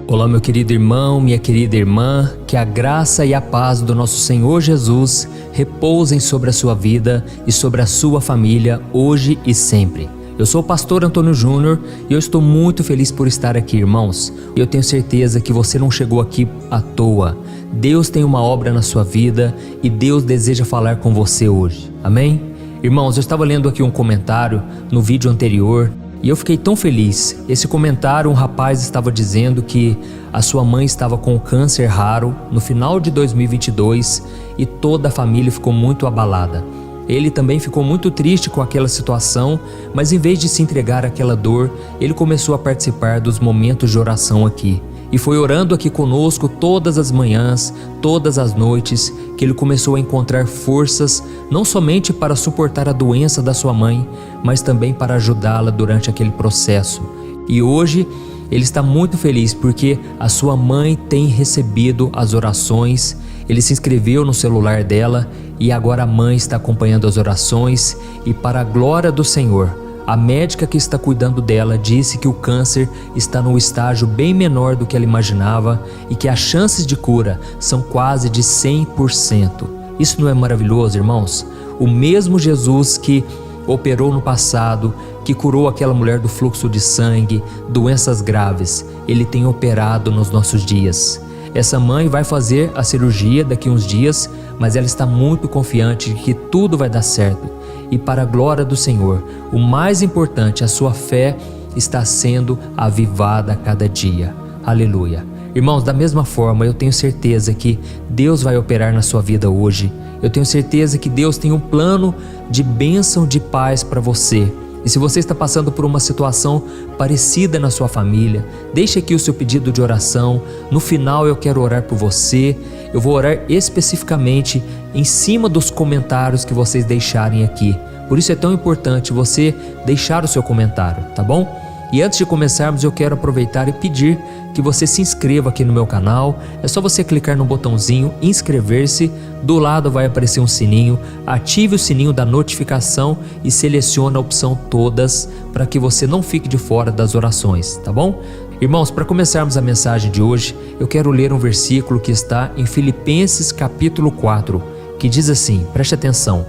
Olá, meu querido irmão, minha querida irmã, que a graça e a paz do nosso Senhor Jesus repousem sobre a sua vida e sobre a sua família, hoje e sempre. Eu sou o pastor Antônio Júnior e eu estou muito feliz por estar aqui, irmãos. Eu tenho certeza que você não chegou aqui à toa. Deus tem uma obra na sua vida e Deus deseja falar com você hoje. Amém? Irmãos, eu estava lendo aqui um comentário no vídeo anterior e eu fiquei tão feliz. Esse comentário, um rapaz estava dizendo que a sua mãe estava com câncer raro no final de 2022 e toda a família ficou muito abalada. Ele também ficou muito triste com aquela situação, mas em vez de se entregar àquela dor, ele começou a participar dos momentos de oração aqui. E foi orando aqui conosco todas as manhãs, todas as noites, que ele começou a encontrar forças, não somente para suportar a doença da sua mãe, mas também para ajudá-la durante aquele processo. E hoje ele está muito feliz porque a sua mãe tem recebido as orações. Ele se inscreveu no celular dela e agora a mãe está acompanhando as orações e, para a glória do Senhor, a médica que está cuidando dela disse que o câncer está num estágio bem menor do que ela imaginava e que as chances de cura são quase de 100%. Isso não é maravilhoso, irmãos? O mesmo Jesus que operou no passado, que curou aquela mulher do fluxo de sangue, doenças graves, ele tem operado nos nossos dias. Essa mãe vai fazer a cirurgia daqui uns dias, mas ela está muito confiante de que tudo vai dar certo. E para a glória do Senhor, o mais importante, a sua fé está sendo avivada a cada dia. Aleluia. Irmãos, da mesma forma, eu tenho certeza que Deus vai operar na sua vida hoje. Eu tenho certeza que Deus tem um plano de bênção, de paz para você. E se você está passando por uma situação parecida na sua família, deixe aqui o seu pedido de oração. No final eu quero orar por você. Eu vou orar especificamente em cima dos comentários que vocês deixarem aqui. Por isso é tão importante você deixar o seu comentário, tá bom? E antes de começarmos, eu quero aproveitar e pedir que você se inscreva aqui no meu canal. É só você clicar no botãozinho inscrever-se, do lado vai aparecer um sininho, ative o sininho da notificação e selecione a opção todas para que você não fique de fora das orações, tá bom? Irmãos, para começarmos a mensagem de hoje, eu quero ler um versículo que está em Filipenses capítulo 4, que diz assim, preste atenção: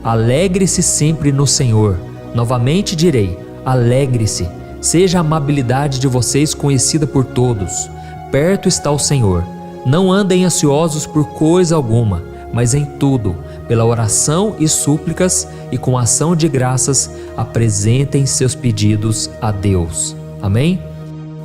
alegre-se sempre no Senhor. Novamente direi, alegre-se. Seja a amabilidade de vocês conhecida por todos. Perto está o Senhor. Não andem ansiosos por coisa alguma, mas em tudo, pela oração e súplicas e com ação de graças, apresentem seus pedidos a Deus. Amém?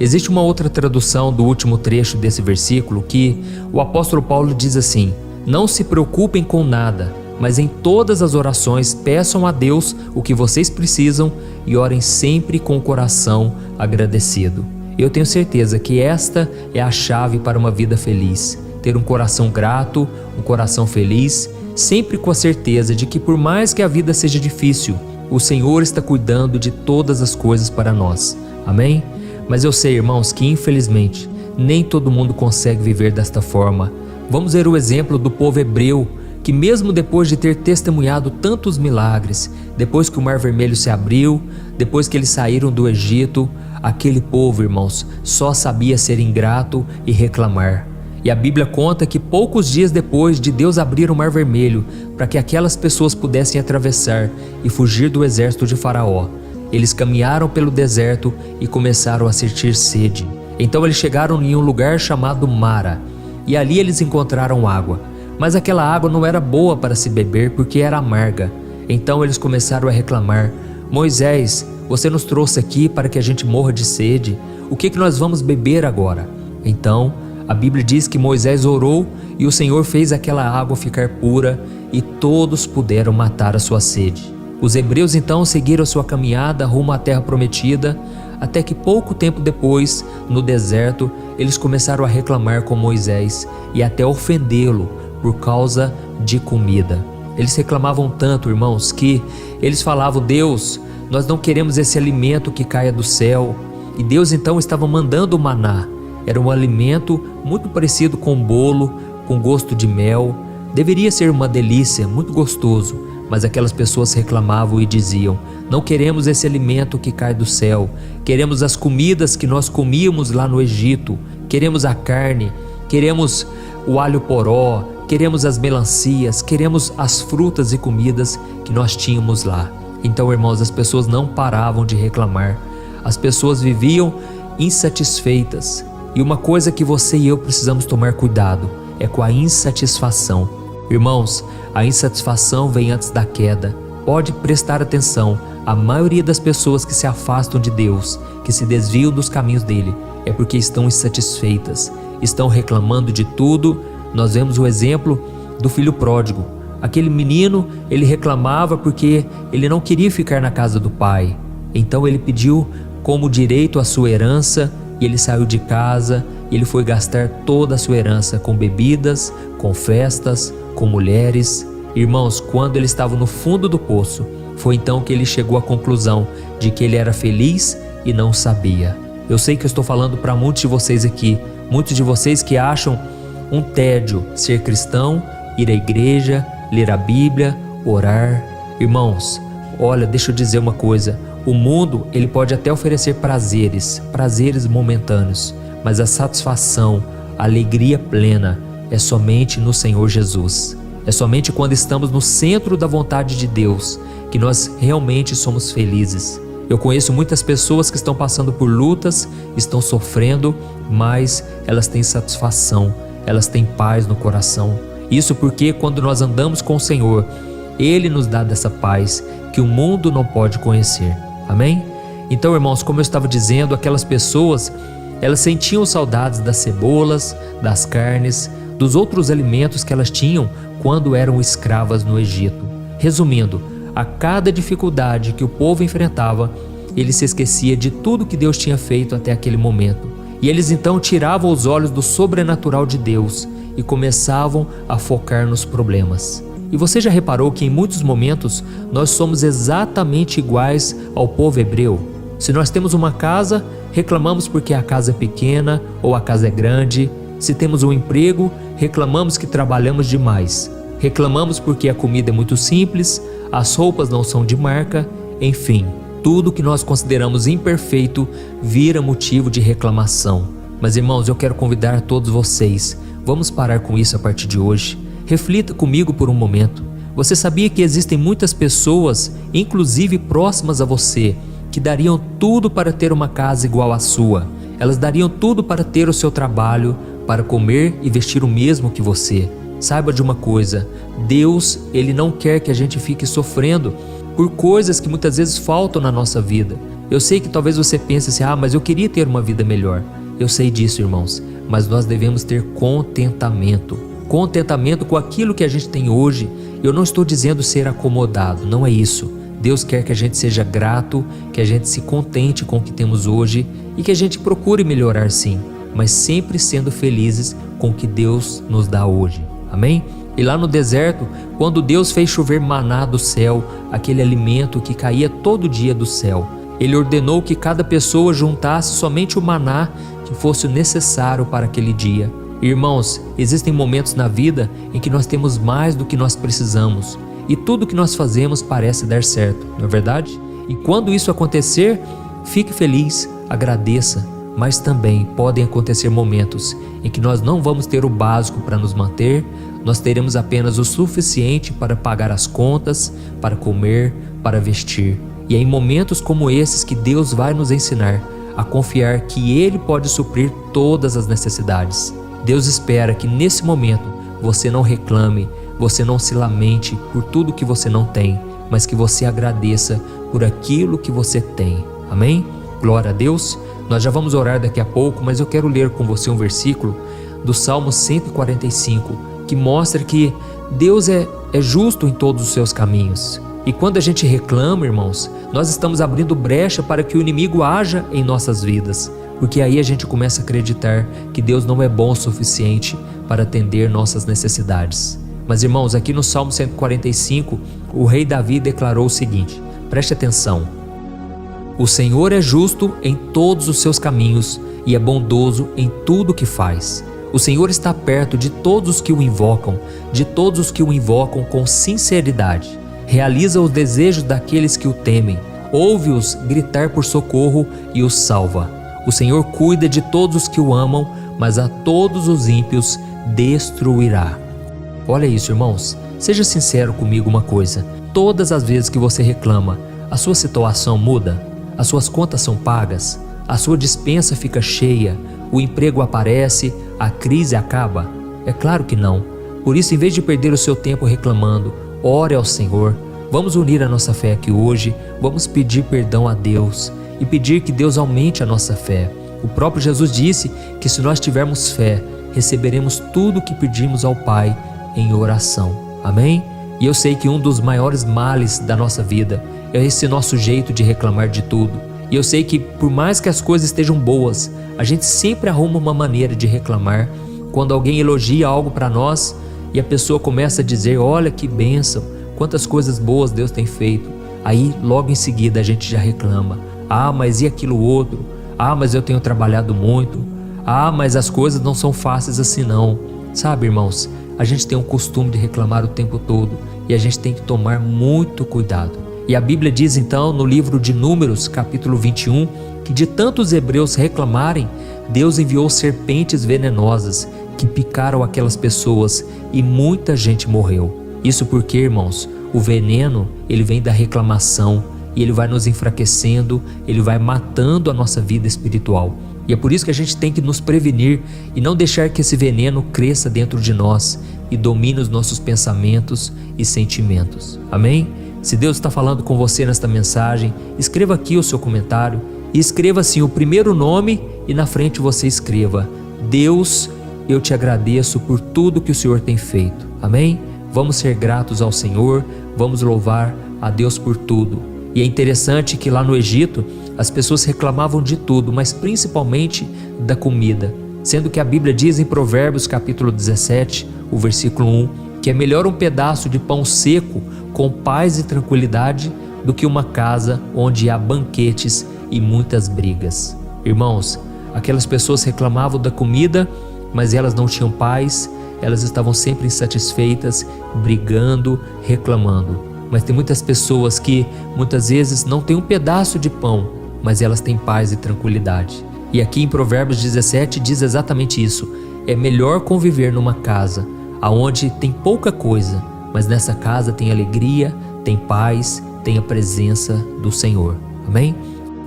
Existe uma outra tradução do último trecho desse versículo que o apóstolo Paulo diz assim: não se preocupem com nada, mas em todas as orações peçam a Deus o que vocês precisam e orem sempre com o coração agradecido. Eu tenho certeza que esta é a chave para uma vida feliz. Ter um coração grato, um coração feliz, sempre com a certeza de que por mais que a vida seja difícil, o Senhor está cuidando de todas as coisas para nós. Amém? Mas eu sei, irmãos, que infelizmente nem todo mundo consegue viver desta forma. Vamos ver o exemplo do povo hebreu, que mesmo depois de ter testemunhado tantos milagres, depois que o Mar Vermelho se abriu, depois que eles saíram do Egito, aquele povo, irmãos, só sabia ser ingrato e reclamar. E a Bíblia conta que poucos dias depois de Deus abrir o Mar Vermelho para que aquelas pessoas pudessem atravessar e fugir do exército de Faraó, eles caminharam pelo deserto e começaram a sentir sede. Então eles chegaram em um lugar chamado Mara, e ali eles encontraram água. Mas aquela água não era boa para se beber porque era amarga. Então eles começaram a reclamar: Moisés, você nos trouxe aqui para que a gente morra de sede. O que nós vamos beber agora? Então a Bíblia diz que Moisés orou e o Senhor fez aquela água ficar pura e todos puderam matar a sua sede. Os hebreus então seguiram sua caminhada rumo à terra prometida, até que pouco tempo depois, no deserto, eles começaram a reclamar com Moisés e até ofendê-lo por causa de comida. Eles reclamavam tanto, irmãos, que eles falavam: Deus, nós não queremos esse alimento que caia do céu. E Deus então estava mandando o maná. Era um alimento muito parecido com bolo, com gosto de mel. Deveria ser uma delícia, muito gostoso. Mas aquelas pessoas reclamavam e diziam: não queremos esse alimento que cai do céu, queremos as comidas que nós comíamos lá no Egito, queremos a carne, queremos o alho poró, queremos as melancias, queremos as frutas e comidas que nós tínhamos lá. Então, irmãos, as pessoas não paravam de reclamar, as pessoas viviam insatisfeitas. E uma coisa que você e eu precisamos tomar cuidado é com a insatisfação. Irmãos, a insatisfação vem antes da queda. Pode prestar atenção, a maioria das pessoas que se afastam de Deus, que se desviam dos caminhos dele, é porque estão insatisfeitas, estão reclamando de tudo. Nós vemos o exemplo do filho pródigo. Aquele menino, ele reclamava porque ele não queria ficar na casa do pai. Então ele pediu como direito a sua herança e ele saiu de casa e ele foi gastar toda a sua herança com bebidas, com festas, com mulheres. Irmãos, quando ele estava no fundo do poço, foi então que ele chegou à conclusão de que ele era feliz e não sabia. Eu sei que eu estou falando para muitos de vocês aqui, muitos de vocês que acham um tédio ser cristão, ir à igreja, ler a Bíblia, orar. Irmãos, olha, deixa eu dizer uma coisa, o mundo ele pode até oferecer prazeres momentâneos, mas a satisfação, a alegria plena é somente no Senhor Jesus. É somente quando estamos no centro da vontade de Deus que nós realmente somos felizes. Eu conheço muitas pessoas que estão passando por lutas, estão sofrendo, mas elas têm satisfação, elas têm paz no coração. Isso porque quando nós andamos com o Senhor, Ele nos dá dessa paz que o mundo não pode conhecer. Amém? Então, irmãos, como eu estava dizendo, aquelas pessoas, elas sentiam saudades das cebolas, das carnes, dos outros alimentos que elas tinham quando eram escravas no Egito. Resumindo, a cada dificuldade que o povo enfrentava, ele se esquecia de tudo que Deus tinha feito até aquele momento. E eles então tiravam os olhos do sobrenatural de Deus e começavam a focar nos problemas. E você já reparou que em muitos momentos nós somos exatamente iguais ao povo hebreu? Se nós temos uma casa, reclamamos porque a casa é pequena ou a casa é grande. Se temos um emprego, reclamamos que trabalhamos demais. Reclamamos porque a comida é muito simples, as roupas não são de marca, enfim, tudo que nós consideramos imperfeito vira motivo de reclamação. Mas, irmãos, eu quero convidar todos vocês, vamos parar com isso a partir de hoje. Reflita comigo por um momento. Você sabia que existem muitas pessoas, inclusive próximas a você, que dariam tudo para ter uma casa igual à sua? Elas dariam tudo para ter o seu trabalho, para comer e vestir o mesmo que você. Saiba de uma coisa, Deus, Ele não quer que a gente fique sofrendo por coisas que muitas vezes faltam na nossa vida. Eu sei que talvez você pense assim, mas eu queria ter uma vida melhor. Eu sei disso, irmãos, mas nós devemos ter contentamento. Contentamento com aquilo que a gente tem hoje. Eu não estou dizendo ser acomodado, não é isso. Deus quer que a gente seja grato, que a gente se contente com o que temos hoje e que a gente procure melhorar sim, mas sempre sendo felizes com o que Deus nos dá hoje. Amém? E lá no deserto, quando Deus fez chover maná do céu, aquele alimento que caía todo dia do céu, Ele ordenou que cada pessoa juntasse somente o maná que fosse necessário para aquele dia. Irmãos, existem momentos na vida em que nós temos mais do que nós precisamos e tudo que nós fazemos parece dar certo, não é verdade? E quando isso acontecer, fique feliz, agradeça, mas também podem acontecer momentos em que nós não vamos ter o básico para nos manter, nós teremos apenas o suficiente para pagar as contas, para comer, para vestir. E é em momentos como esses que Deus vai nos ensinar a confiar que Ele pode suprir todas as necessidades. Deus espera que nesse momento você não reclame, você não se lamente por tudo que você não tem, mas que você agradeça por aquilo que você tem. Amém? Glória a Deus. Nós já vamos orar daqui a pouco, mas eu quero ler com você um versículo do Salmo 145, que mostra que Deus é justo em todos os seus caminhos. E quando a gente reclama, irmãos, nós estamos abrindo brecha para que o inimigo haja em nossas vidas, porque aí a gente começa a acreditar que Deus não é bom o suficiente para atender nossas necessidades. Mas, irmãos, aqui no Salmo 145, o rei Davi declarou o seguinte, preste atenção: o Senhor é justo em todos os seus caminhos e é bondoso em tudo o que faz. O Senhor está perto de todos os que o invocam, de todos os que o invocam com sinceridade. Realiza os desejos daqueles que o temem, ouve-os gritar por socorro e os salva. O Senhor cuida de todos os que o amam, mas a todos os ímpios destruirá. Olha isso, irmãos. Seja sincero comigo uma coisa. Todas as vezes que você reclama, a sua situação muda? As suas contas são pagas? A sua despensa fica cheia? O emprego aparece? A crise acaba? É claro que não. Por isso, em vez de perder o seu tempo reclamando, ore ao Senhor. Vamos unir a nossa fé aqui hoje. Vamos pedir perdão a Deus e pedir que Deus aumente a nossa fé. O próprio Jesus disse que se nós tivermos fé, receberemos tudo o que pedimos ao Pai em oração. Amém? E eu sei que um dos maiores males da nossa vida é esse nosso jeito de reclamar de tudo. E eu sei que por mais que as coisas estejam boas, a gente sempre arruma uma maneira de reclamar. Quando alguém elogia algo para nós e a pessoa começa a dizer: olha que bênção, quantas coisas boas Deus tem feito. Aí logo em seguida a gente já reclama: ah, mas e aquilo outro? Ah, mas eu tenho trabalhado muito. Ah, mas as coisas não são fáceis assim não. Sabe, irmãos, a gente tem um costume de reclamar o tempo todo e a gente tem que tomar muito cuidado. E a Bíblia diz então no livro de Números, capítulo 21, que de tantos hebreus reclamarem, Deus enviou serpentes venenosas que picaram aquelas pessoas e muita gente morreu. Isso porque, irmãos, o veneno ele vem da reclamação e ele vai nos enfraquecendo, ele vai matando a nossa vida espiritual. E é por isso que a gente tem que nos prevenir e não deixar que esse veneno cresça dentro de nós e domine os nossos pensamentos e sentimentos. Amém? Se Deus está falando com você nesta mensagem, escreva aqui o seu comentário e escreva assim o primeiro nome e na frente você escreva: Deus, eu te agradeço por tudo que o Senhor tem feito. Amém? Vamos ser gratos ao Senhor, vamos louvar a Deus por tudo. E é interessante que lá no Egito as pessoas reclamavam de tudo, mas principalmente da comida. Sendo que a Bíblia diz em Provérbios capítulo 17, o versículo 1, que é melhor um pedaço de pão seco com paz e tranquilidade do que uma casa onde há banquetes e muitas brigas. Irmãos, aquelas pessoas reclamavam da comida, mas elas não tinham paz, elas estavam sempre insatisfeitas, brigando, reclamando. Mas tem muitas pessoas que muitas vezes não têm um pedaço de pão, mas elas têm paz e tranquilidade. E aqui em Provérbios 17 diz exatamente isso: é melhor conviver numa casa onde tem pouca coisa, mas nessa casa tem alegria, tem paz, tem a presença do Senhor. Amém?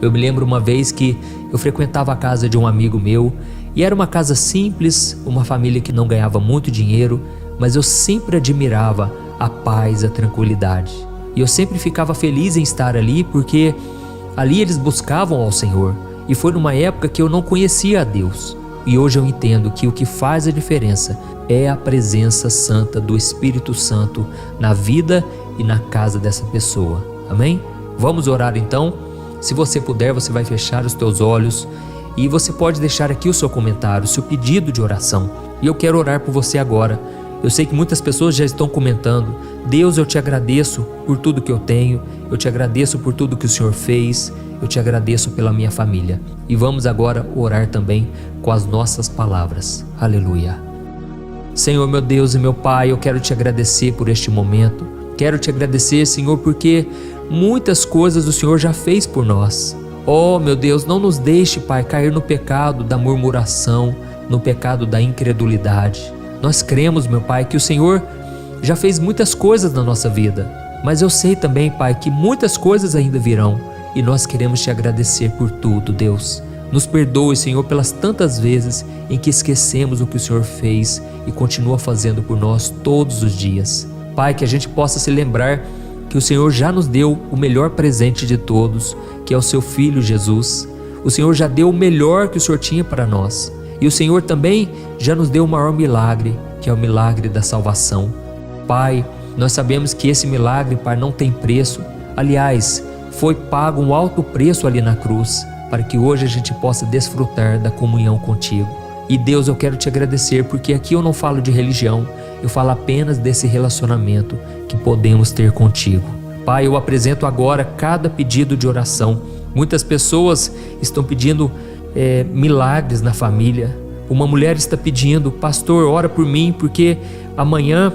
Eu me lembro uma vez que eu frequentava a casa de um amigo meu e era uma casa simples, uma família que não ganhava muito dinheiro, mas eu sempre admirava a paz, a tranquilidade. E eu sempre ficava feliz em estar ali porque ali eles buscavam ao Senhor. E foi numa época que eu não conhecia a Deus. E hoje eu entendo que o que faz a diferença é a presença santa do Espírito Santo na vida e na casa dessa pessoa. Amém? Vamos orar então? Se você puder, você vai fechar os teus olhos e você pode deixar aqui o seu comentário, o seu pedido de oração. E eu quero orar por você agora. Eu sei que muitas pessoas já estão comentando: Deus, eu te agradeço por tudo que eu tenho, eu te agradeço por tudo que o Senhor fez, eu te agradeço pela minha família. E vamos agora orar também com as nossas palavras. Aleluia. Senhor, meu Deus e meu Pai, eu quero te agradecer por este momento. Quero te agradecer, Senhor, porque muitas coisas o Senhor já fez por nós. Oh, meu Deus, não nos deixe, Pai, cair no pecado da murmuração, no pecado da incredulidade. Nós cremos, meu Pai, que o Senhor já fez muitas coisas na nossa vida, mas eu sei também, Pai, que muitas coisas ainda virão e nós queremos te agradecer por tudo, Deus. Nos perdoe, Senhor, pelas tantas vezes em que esquecemos o que o Senhor fez e continua fazendo por nós todos os dias. Pai, que a gente possa se lembrar que o Senhor já nos deu o melhor presente de todos, que é o seu Filho Jesus. O Senhor já deu o melhor que o Senhor tinha para nós. E o Senhor também já nos deu o maior milagre, que é o milagre da salvação. Pai, nós sabemos que esse milagre, Pai, não tem preço. Aliás, foi pago um alto preço ali na cruz, para que hoje a gente possa desfrutar da comunhão contigo. E Deus, eu quero te agradecer, porque aqui eu não falo de religião, eu falo apenas desse relacionamento que podemos ter contigo. Pai, eu apresento agora cada pedido de oração. Muitas pessoas estão pedindo milagres na família. Uma mulher está pedindo: pastor, ora por mim, porque amanhã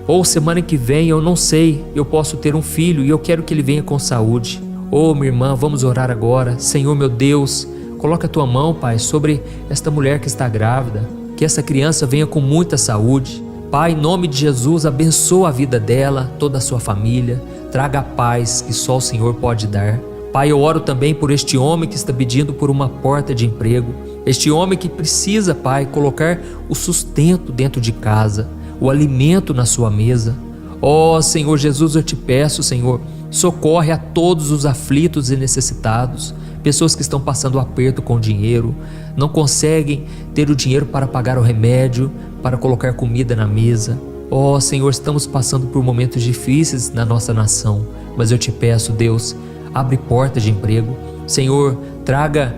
ou semana que vem, eu não sei, eu posso ter um filho e eu quero que ele venha com saúde. Oh, minha irmã, vamos orar agora. Senhor, meu Deus, coloca a tua mão, Pai, sobre esta mulher que está grávida, que essa criança venha com muita saúde. Pai, em nome de Jesus, abençoa a vida dela, toda a sua família, traga a paz que só o Senhor pode dar. Pai, eu oro também por este homem que está pedindo por uma porta de emprego, este homem que precisa, Pai, colocar o sustento dentro de casa, o alimento na sua mesa. Ó Senhor Jesus, eu te peço, Senhor, socorre a todos os aflitos e necessitados, pessoas que estão passando aperto com dinheiro, não conseguem ter o dinheiro para pagar o remédio, para colocar comida na mesa. Ó Senhor, estamos passando por momentos difíceis na nossa nação, mas eu te peço, Deus, abre portas de emprego. Senhor, traga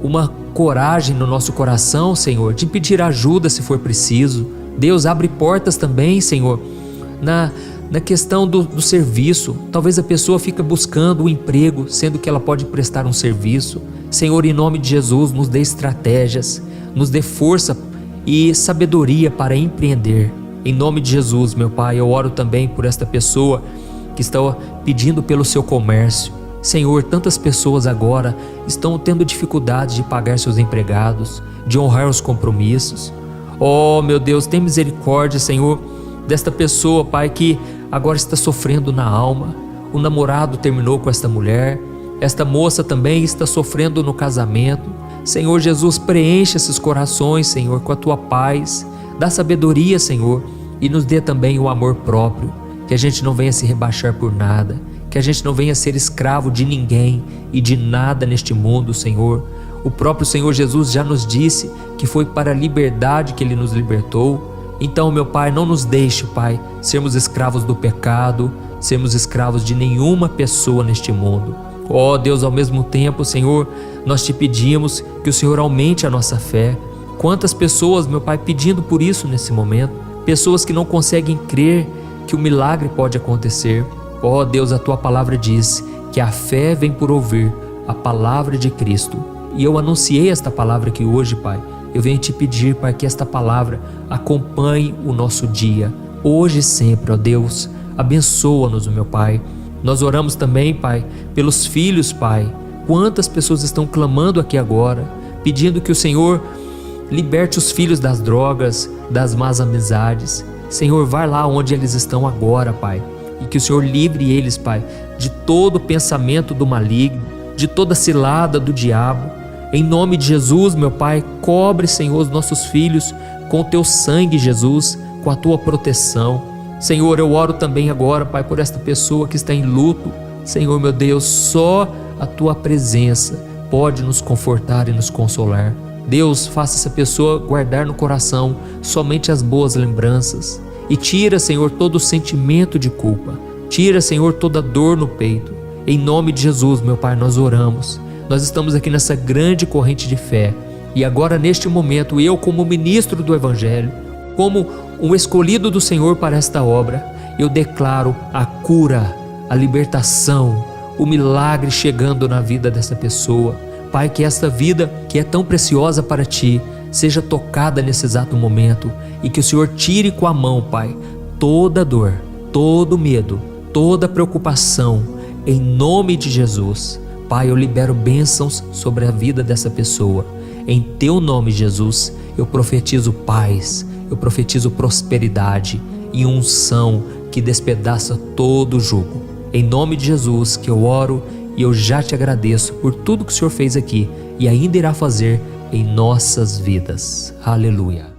uma coragem no nosso coração, Senhor, de pedir ajuda se for preciso. Deus, abre portas também, Senhor, na questão do serviço. Talvez a pessoa fique buscando um emprego, sendo que ela pode prestar um serviço. Senhor, em nome de Jesus, nos dê estratégias, nos dê força e sabedoria para empreender. Em nome de Jesus, meu Pai, eu oro também por esta pessoa que está pedindo pelo seu comércio. Senhor, tantas pessoas agora estão tendo dificuldade de pagar seus empregados, de honrar os compromissos. Oh, meu Deus, tem misericórdia, Senhor, desta pessoa, Pai, que agora está sofrendo na alma. O namorado terminou com esta mulher, esta moça também está sofrendo no casamento. Senhor Jesus, preenche esses corações, Senhor, com a tua paz. Dá sabedoria, Senhor, e nos dê também o amor próprio, que a gente não venha se rebaixar por nada, que a gente não venha ser escravo de ninguém e de nada neste mundo, Senhor. O próprio Senhor Jesus já nos disse que foi para a liberdade que Ele nos libertou. Então, meu Pai, não nos deixe, Pai, sermos escravos do pecado, sermos escravos de nenhuma pessoa neste mundo. Ó Deus, ao mesmo tempo, Senhor, nós te pedimos que o Senhor aumente a nossa fé. Quantas pessoas, meu Pai, pedindo por isso nesse momento, pessoas que não conseguem crer que o milagre pode acontecer. Ó Deus, a tua palavra diz que a fé vem por ouvir a palavra de Cristo. E eu anunciei esta palavra aqui hoje, Pai. Eu venho te pedir, Pai, que esta palavra acompanhe o nosso dia, hoje e sempre, ó Deus. Abençoa-nos, meu Pai. Nós oramos também, Pai, pelos filhos, Pai. Quantas pessoas estão clamando aqui agora, pedindo que o Senhor liberte os filhos das drogas, das más amizades. Senhor, vai lá onde eles estão agora, Pai, e que o Senhor livre eles, Pai, de todo pensamento do maligno, de toda cilada do diabo. Em nome de Jesus, meu Pai, cobre, Senhor, os nossos filhos com o teu sangue, Jesus, com a tua proteção. Senhor, eu oro também agora, Pai, por esta pessoa que está em luto. Senhor, meu Deus, só a tua presença pode nos confortar e nos consolar. Deus, faça essa pessoa guardar no coração somente as boas lembranças e tira, Senhor, todo o sentimento de culpa. Tira, Senhor, toda dor no peito. Em nome de Jesus, meu Pai, nós oramos. Nós estamos aqui nessa grande corrente de fé e agora, neste momento, eu, como ministro do Evangelho, como um escolhido do Senhor para esta obra, eu declaro a cura, a libertação, o milagre chegando na vida dessa pessoa. Pai, que esta vida que é tão preciosa para Ti seja tocada nesse exato momento e que o Senhor tire com a mão, Pai, toda dor, todo medo, toda preocupação, em nome de Jesus. Pai, eu libero bênçãos sobre a vida dessa pessoa. Em Teu nome, Jesus, eu profetizo paz, eu profetizo prosperidade e unção que despedaça todo o jugo. Em nome de Jesus que eu oro e eu já te agradeço por tudo que o Senhor fez aqui e ainda irá fazer em nossas vidas. Aleluia.